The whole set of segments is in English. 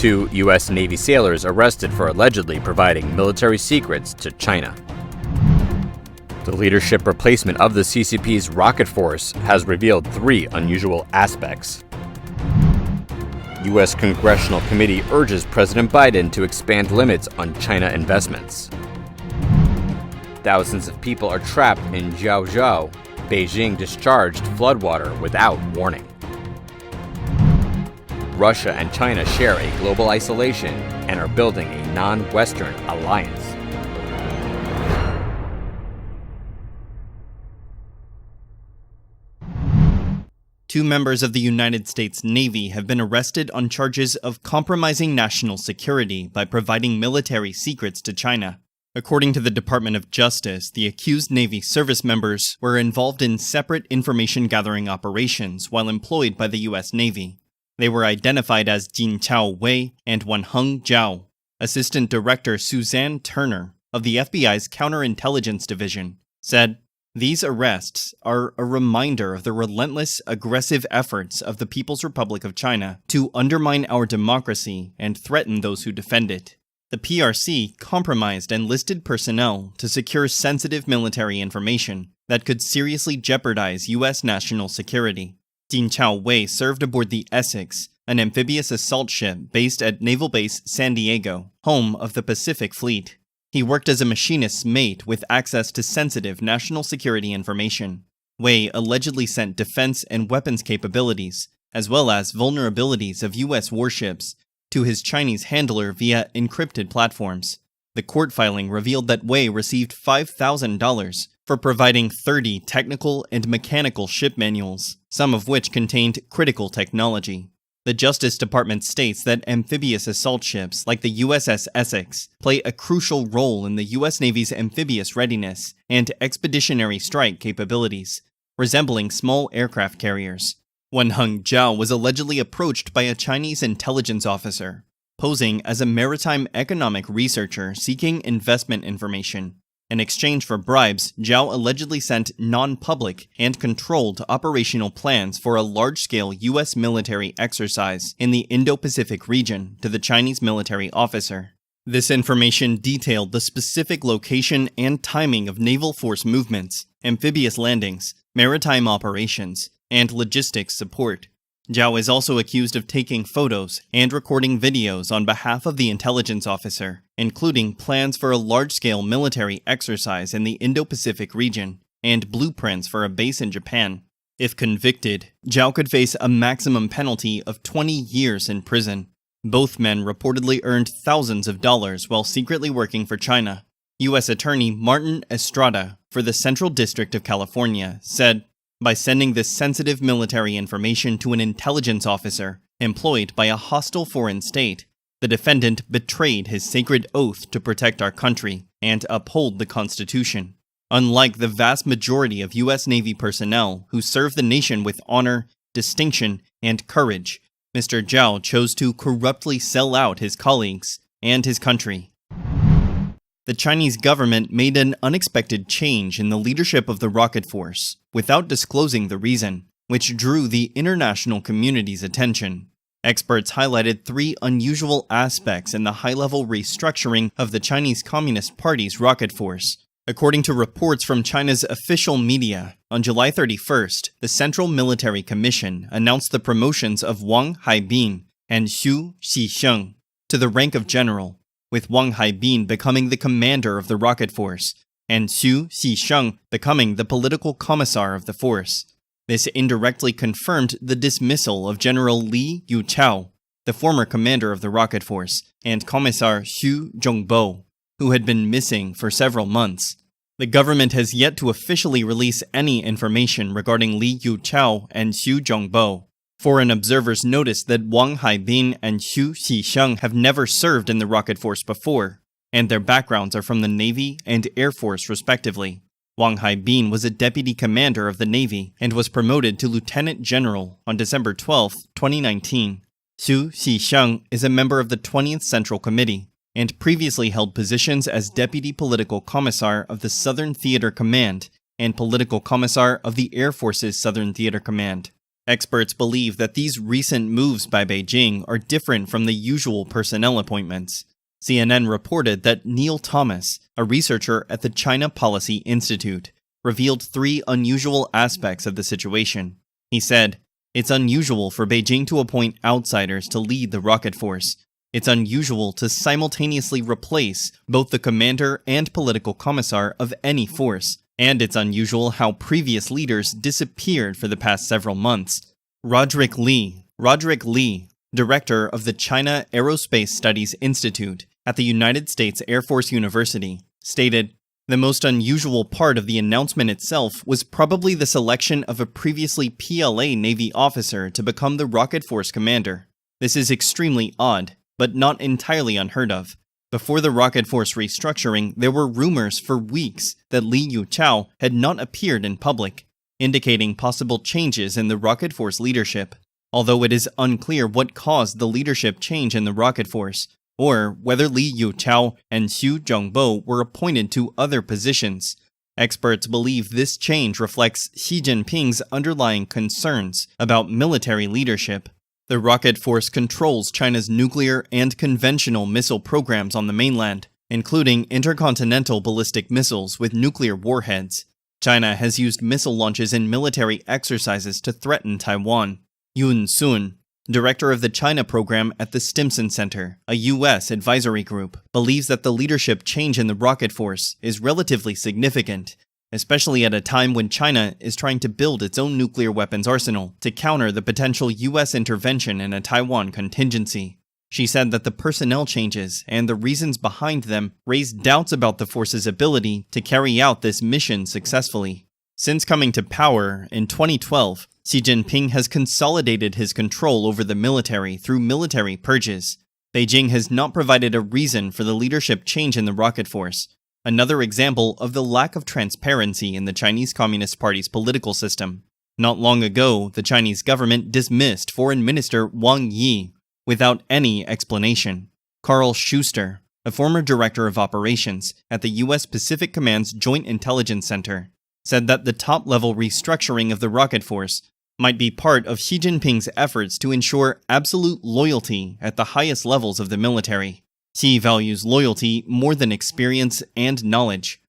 2 U.S. Navy sailors arrested for allegedly providing military secrets to China. The leadership replacement of the CCP's rocket force has revealed 3 unusual aspects. U.S. Congressional Committee urges President Biden to expand limits on China investments. Thousands of people are trapped in Zhuozhou. Beijing discharged floodwater without warning. Russia and China share a global isolation and are building a non-Western alliance. Two members of the United States Navy have been arrested on charges of compromising national security by providing military secrets to China. According to the Department of Justice, the accused Navy service members were involved in separate information-gathering operations while employed by the U.S. Navy. They were identified as Jinqiao Wei and Wenheng Zhao. Assistant Director Suzanne Turner of the FBI's Counterintelligence Division said, "These arrests are a reminder of the relentless, aggressive efforts of the People's Republic of China to undermine our democracy and threaten those who defend it." The PRC compromised enlisted personnel to secure sensitive military information that could seriously jeopardize U.S. national security. Jinqiao Wei served aboard the Essex, an amphibious assault ship based at Naval Base San Diego, home of the Pacific Fleet. He worked as a machinist's mate with access to sensitive national security information. Wei allegedly sent defense and weapons capabilities, as well as vulnerabilities of U.S. warships, to his Chinese handler via encrypted platforms. The court filing revealed that Wei received $5,000 for providing 30 technical and mechanical ship manuals, some of which contained critical technology. The Justice Department states that amphibious assault ships like the USS Essex play a crucial role in the U.S. Navy's amphibious readiness and expeditionary strike capabilities, resembling small aircraft carriers. Wenheng Zhao was allegedly approached by a Chinese intelligence officer, posing as a maritime economic researcher seeking investment information. In exchange for bribes, Zhao allegedly sent non-public and controlled operational plans for a large-scale U.S. military exercise in the Indo-Pacific region to the Chinese military officer. This information detailed the specific location and timing of naval force movements, amphibious landings, maritime operations, and logistics support. Zhao is also accused of taking photos and recording videos on behalf of the intelligence officer, including plans for a large-scale military exercise in the Indo-Pacific region and blueprints for a base in Japan. If convicted, Zhao could face a maximum penalty of 20 years in prison. Both men reportedly earned thousands of dollars while secretly working for China. U.S. Attorney Martin Estrada for the Central District of California said, "By sending this sensitive military information to an intelligence officer employed by a hostile foreign state, the defendant betrayed his sacred oath to protect our country and uphold the Constitution. Unlike the vast majority of U.S. Navy personnel who serve the nation with honor, distinction, and courage, Mr. Zhao chose to corruptly sell out his colleagues and his country." The Chinese government made an unexpected change in the leadership of the rocket force without disclosing the reason, which drew the international community's attention. Experts highlighted 3 unusual aspects in the high-level restructuring of the Chinese Communist Party's rocket force. According to reports from China's official media, on July 31st, the Central Military Commission announced the promotions of Wang Haibin and Xu Xisheng to the rank of general, with Wang Haibin becoming the commander of the rocket force, and Xu Xisheng becoming the political commissar of the force. This indirectly confirmed the dismissal of General Li Yuchao, the former commander of the rocket force, and Commissar Xu Zhongbo, who had been missing for several months. The government has yet to officially release any information regarding Li Yuchao and Xu Zhongbo. Foreign observers noticed that Wang Haibin and Xu Xisheng have never served in the rocket force before, and their backgrounds are from the Navy and Air Force respectively. Wang Haibin was a deputy commander of the Navy and was promoted to lieutenant general on December 12, 2019. Xu Xisheng is a member of the 20th Central Committee and previously held positions as deputy political commissar of the Southern Theater Command and political commissar of the Air Force's Southern Theater Command. Experts believe that these recent moves by Beijing are different from the usual personnel appointments. CNN reported that Neil Thomas, a researcher at the China Policy Institute, revealed 3 unusual aspects of the situation. He said, "It's unusual for Beijing to appoint outsiders to lead the rocket force. It's unusual to simultaneously replace both the commander and political commissar of any force. And it's unusual how previous leaders disappeared for the past several months." Roderick Lee, director of the China Aerospace Studies Institute at the United States Air Force University, stated, "The most unusual part of the announcement itself was probably the selection of a previously PLA Navy officer to become the rocket force commander. This is extremely odd, but not entirely unheard of. Before the rocket force restructuring, there were rumors for weeks that Li Yuchao had not appeared in public, indicating possible changes in the rocket force leadership, although it is unclear what caused the leadership change in the rocket force, or whether Li Yuchao and Xu Zhongbo were appointed to other positions. Experts believe this change reflects Xi Jinping's underlying concerns about military leadership. The rocket force controls China's nuclear and conventional missile programs on the mainland, including intercontinental ballistic missiles with nuclear warheads. China has used missile launches in military exercises to threaten Taiwan. Yun Sun, director of the China program at the Stimson Center, a U.S. advisory group, believes that the leadership change in the rocket force is relatively significant, especially at a time when China is trying to build its own nuclear weapons arsenal to counter the potential U.S. intervention in a Taiwan contingency. She said that the personnel changes and the reasons behind them raise doubts about the force's ability to carry out this mission successfully. Since coming to power in 2012, Xi Jinping has consolidated his control over the military through military purges. Beijing has not provided a reason for the leadership change in the rocket force, another example of the lack of transparency in the Chinese Communist Party's political system. Not long ago, the Chinese government dismissed Foreign Minister Wang Yi without any explanation. Carl Schuster, a former director of operations at the U.S. Pacific Command's Joint Intelligence Center, said that the top-level restructuring of the rocket force might be part of Xi Jinping's efforts to ensure absolute loyalty at the highest levels of the military. Xi values loyalty more than experience and knowledge.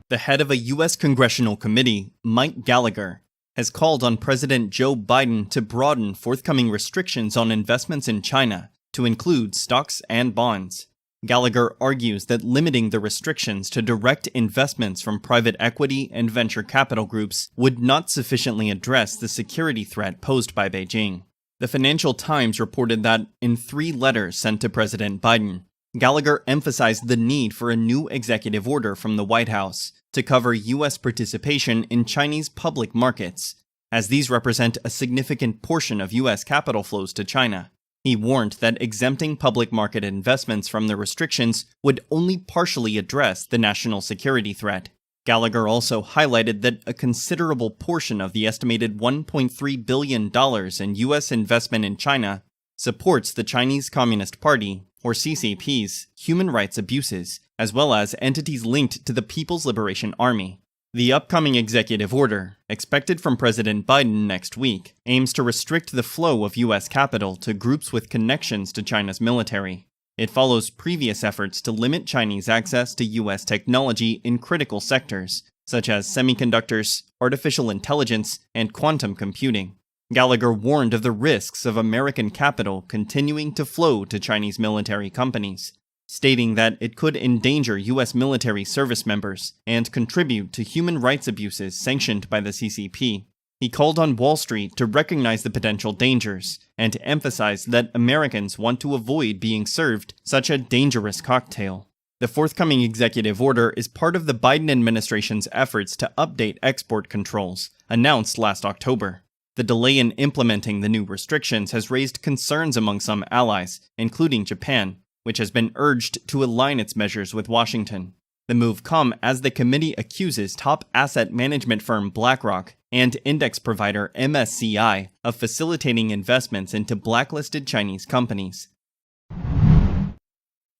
The head of a U.S. Congressional committee, Mike Gallagher, has called on President Joe Biden to broaden forthcoming restrictions on investments in China to include stocks and bonds. Gallagher argues that limiting the restrictions to direct investments from private equity and venture capital groups would not sufficiently address the security threat posed by Beijing. The Financial Times reported that, in 3 letters sent to President Biden, Gallagher emphasized the need for a new executive order from the White House to cover U.S. participation in Chinese public markets, as these represent a significant portion of U.S. capital flows to China. He warned that exempting public market investments from the restrictions would only partially address the national security threat. Gallagher also highlighted that a considerable portion of the estimated $1.3 billion in U.S. investment in China supports the Chinese Communist Party, or CCP's, human rights abuses, as well as entities linked to the People's Liberation Army. The upcoming executive order, expected from President Biden next week, aims to restrict the flow of U.S. capital to groups with connections to China's military. It follows previous efforts to limit Chinese access to U.S. technology in critical sectors, such as semiconductors, artificial intelligence, and quantum computing. Gallagher warned of the risks of American capital continuing to flow to Chinese military companies, stating that it could endanger U.S. military service members and contribute to human rights abuses sanctioned by the CCP. He called on Wall Street to recognize the potential dangers and to emphasize that Americans want to avoid being served such a dangerous cocktail. The forthcoming executive order is part of the Biden administration's efforts to update export controls, announced last October. The delay in implementing the new restrictions has raised concerns among some allies, including Japan, which has been urged to align its measures with Washington. The move comes as the committee accuses top asset management firm BlackRock and index provider MSCI of facilitating investments into blacklisted Chinese companies.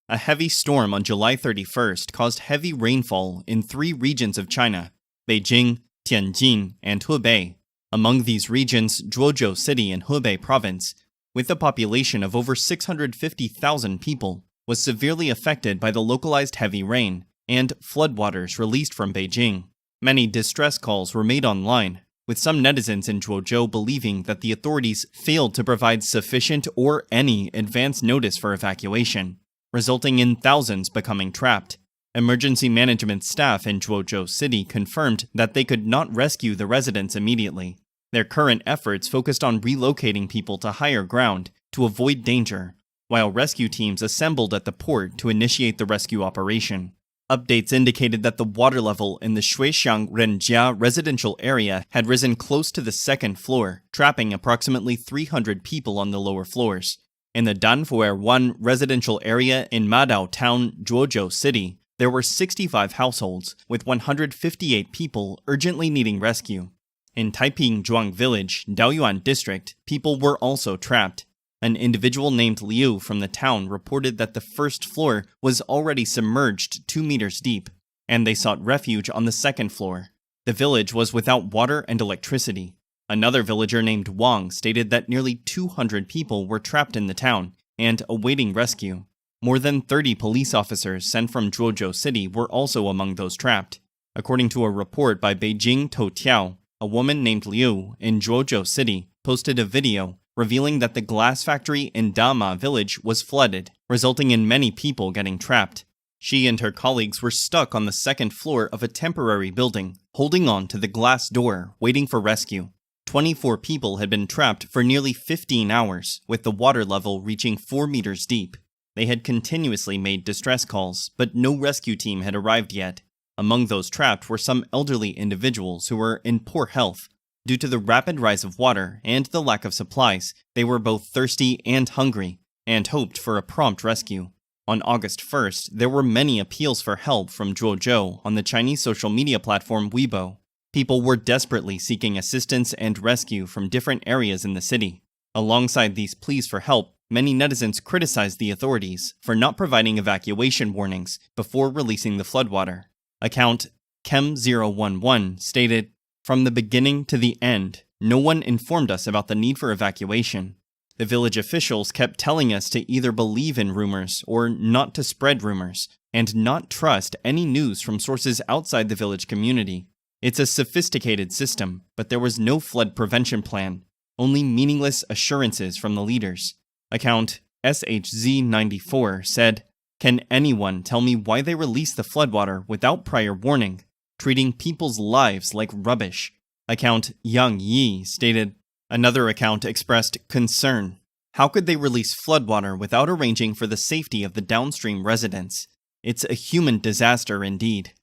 A heavy storm on July 31st caused heavy rainfall in 3 regions of China: Beijing, Tianjin, and Hubei. Among these regions, Zhuozhou City in Hebei Province, with a population of over 650,000 people, was severely affected by the localized heavy rain and floodwaters released from Beijing. Many distress calls were made online, with some netizens in Zhuozhou believing that the authorities failed to provide sufficient or any advance notice for evacuation, resulting in thousands becoming trapped. Emergency management staff in Zhuozhou City confirmed that they could not rescue the residents immediately. Their current efforts focused on relocating people to higher ground to avoid danger, while rescue teams assembled at the port to initiate the rescue operation. Updates indicated that the water level in the Shuixiang Renjia residential area had risen close to the second floor, trapping approximately 300 people on the lower floors. In the Danfuer 1 residential area in Madao Town, Zhuozhou City, there were 65 households, with 158 people urgently needing rescue. In Taiping Zhuang Village, Daoyuan District, people were also trapped. An individual named Liu from the town reported that the first floor was already submerged 2 meters deep, and they sought refuge on the second floor. The village was without water and electricity. Another villager named Wang stated that nearly 200 people were trapped in the town and awaiting rescue. More than 30 police officers sent from Zhuozhou City were also among those trapped. According to a report by Beijing Toutiao, a woman named Liu in Zhuozhou City posted a video revealing that the glass factory in Dama village was flooded, resulting in many people getting trapped. She and her colleagues were stuck on the second floor of a temporary building, holding on to the glass door, waiting for rescue. 24 people had been trapped for nearly 15 hours, with the water level reaching 4 meters deep. They had continuously made distress calls, but no rescue team had arrived yet. Among those trapped were some elderly individuals who were in poor health. Due to the rapid rise of water and the lack of supplies, they were both thirsty and hungry, and hoped for a prompt rescue. On August 1st, there were many appeals for help from Zhuozhou on the Chinese social media platform Weibo. People were desperately seeking assistance and rescue from different areas in the city. Alongside these pleas for help, many netizens criticized the authorities for not providing evacuation warnings before releasing the floodwater. Account Chem011 stated, "From the beginning to the end, no one informed us about the need for evacuation. The village officials kept telling us to either believe in rumors or not to spread rumors, and not trust any news from sources outside the village community. It's a sophisticated system, but there was no flood prevention plan, only meaningless assurances from the leaders." Account SHZ94 said, "Can anyone tell me why they released the floodwater without prior warning, treating people's lives like rubbish?" Account Yang Yi stated. Another account expressed concern. How could they release floodwater without arranging for the safety of the downstream residents? It's a human disaster indeed.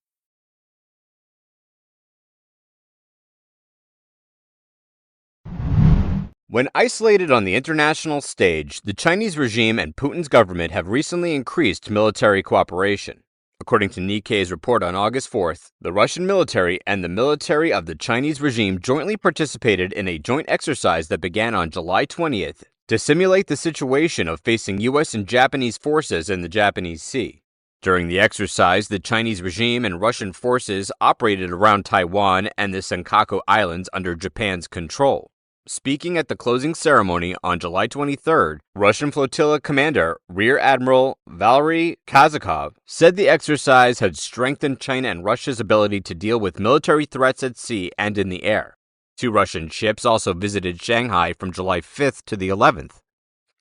When isolated on the international stage, the Chinese regime and Putin's government have recently increased military cooperation. According to Nikkei's report on August 4th, the Russian military and the military of the Chinese regime jointly participated in a joint exercise that began on July 20th to simulate the situation of facing U.S. and Japanese forces in the Japanese Sea. During the exercise, the Chinese regime and Russian forces operated around Taiwan and the Senkaku Islands under Japan's control. Speaking at the closing ceremony on July 23rd, Russian flotilla commander Rear Admiral Valery Kazakov said the exercise had strengthened China and Russia's ability to deal with military threats at sea and in the air. 2 Russian ships also visited Shanghai from July 5th to the 11th.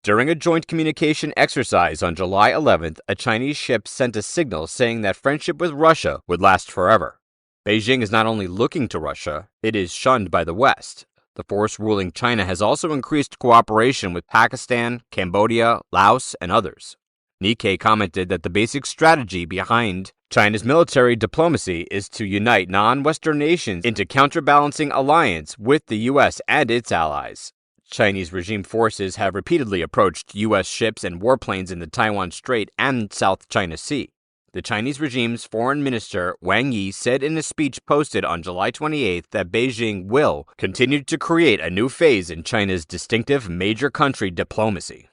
During a joint communication exercise on July 11th, a Chinese ship sent a signal saying that friendship with Russia would last forever. Beijing is not only looking to Russia, it is shunned by the West. The force ruling China has also increased cooperation with Pakistan, Cambodia, Laos, and others. Nikkei commented that the basic strategy behind China's military diplomacy is to unite non-Western nations into counterbalancing alliance with the U.S. and its allies. Chinese regime forces have repeatedly approached U.S. ships and warplanes in the Taiwan Strait and South China Sea. The Chinese regime's foreign minister Wang Yi said in a speech posted on July 28th that Beijing will continue to create a new phase in China's distinctive major country diplomacy.